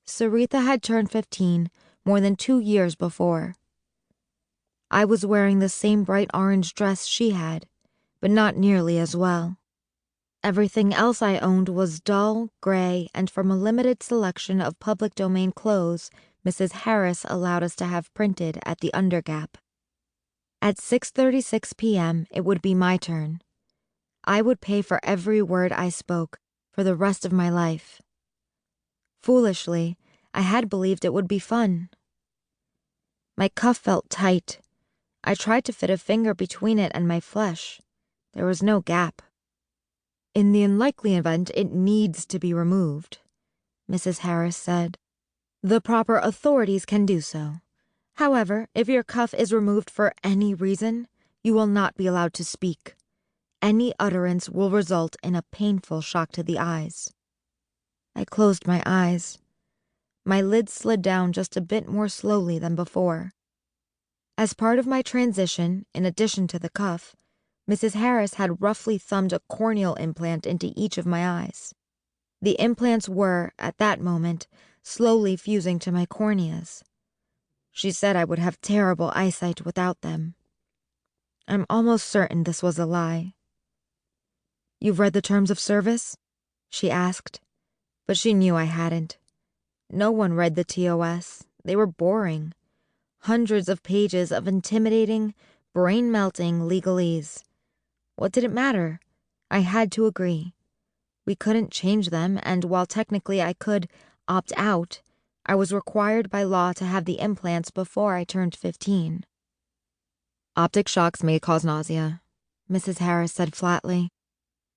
Saritha had turned 15 more than 2 years before. I was wearing the same bright orange dress she had, but not nearly as well. Everything else I owned was dull, gray, and from a limited selection of public domain clothes Mrs. Harris allowed us to have printed at the Undergap. At 6:36 p.m., it would be my turn. I would pay for every word I spoke for the rest of my life. Foolishly, I had believed it would be fun. My cuff felt tight. I tried to fit a finger between it and my flesh. There was no gap. In the unlikely event it needs to be removed, Mrs. Harris said. The proper authorities can do so. However, if your cuff is removed for any reason, you will not be allowed to speak. Any utterance will result in a painful shock to the eyes. I closed my eyes. My lids slid down just a bit more slowly than before. As part of my transition, in addition to the cuff, Mrs. Harris had roughly thumbed a corneal implant into each of my eyes. The implants were, at that moment, slowly fusing to my corneas. She said I would have terrible eyesight without them. I'm almost certain this was a lie. "You've read the terms of service?" she asked, but she knew I hadn't. No one read the TOS. They were boring. Hundreds of pages of intimidating, brain-melting legalese. What did it matter? I had to agree. We couldn't change them, and while technically I could opt out, I was required by law to have the implants before I turned 15. Optic shocks may cause nausea, Mrs. Harris said flatly.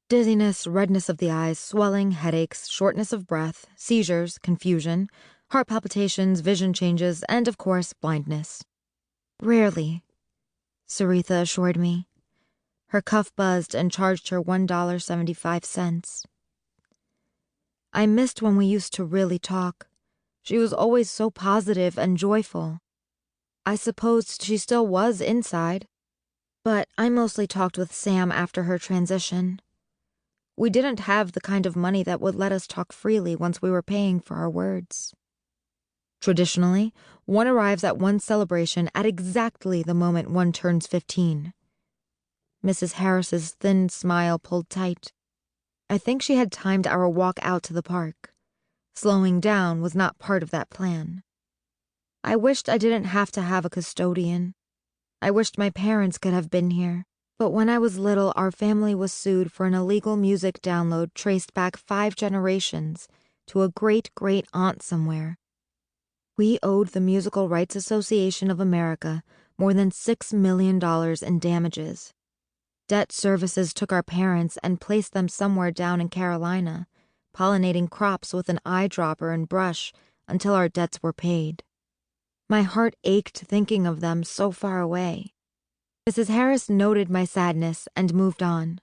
Dizziness, redness of the eyes, swelling, headaches, shortness of breath, seizures, confusion, heart palpitations, vision changes, and, of course, blindness. Rarely, Saritha assured me. Her cuff buzzed and charged her $1.75. I missed when we used to really talk. She was always so positive and joyful. I supposed she still was inside, but I mostly talked with Sam after her transition. We didn't have the kind of money that would let us talk freely once we were paying for our words. Traditionally, one arrives at one's celebration at exactly the moment one turns 15. Mrs. Harris's thin smile pulled tight. I think she had timed our walk out to the park. Slowing down was not part of that plan. I wished I didn't have to have a custodian. I wished my parents could have been here. But when I was little, our family was sued for an illegal music download traced back 5 generations to a great-great-aunt somewhere. We owed the Musical Rights Association of America more than $6 million in damages. Debt services took our parents and placed them somewhere down in Carolina, pollinating crops with an eyedropper and brush until our debts were paid. My heart ached thinking of them so far away. Mrs. Harris noted my sadness and moved on.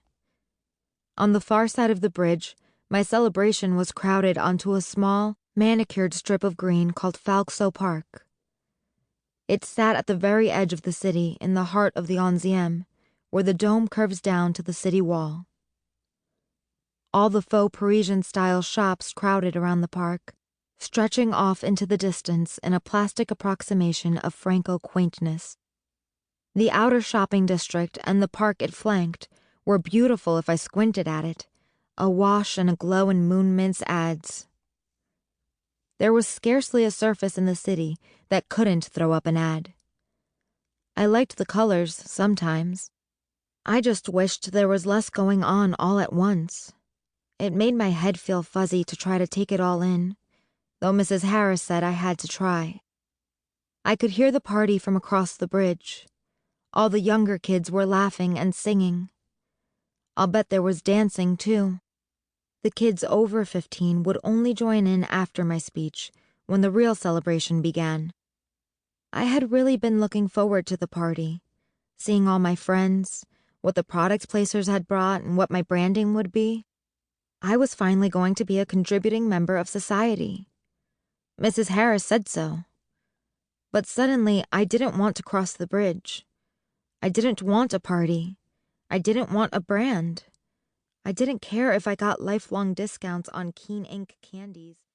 On the far side of the bridge, my celebration was crowded onto a small, manicured strip of green called Falkso Park. It sat at the very edge of the city in the heart of the Onzième, where the dome curves down to the city wall. All the faux Parisian-style shops crowded around the park, stretching off into the distance in a plastic approximation of Franco quaintness. The outer shopping district and the park it flanked were beautiful if I squinted at it, awash in a glow in moon mints ads. There was scarcely a surface in the city that couldn't throw up an ad. I liked the colors sometimes. I just wished there was less going on all at once. It made my head feel fuzzy to try to take it all in, though Mrs. Harris said I had to try. I could hear the party from across the bridge. All the younger kids were laughing and singing. I'll bet there was dancing, too. The kids over 15 would only join in after my speech, when the real celebration began. I had really been looking forward to the party, seeing all my friends, what the product placers had brought, and what my branding would be. I was finally going to be a contributing member of society. Mrs. Harris said so. But suddenly, I didn't want to cross the bridge. I didn't want a party. I didn't want a brand. I didn't care if I got lifelong discounts on Keen Ink candies.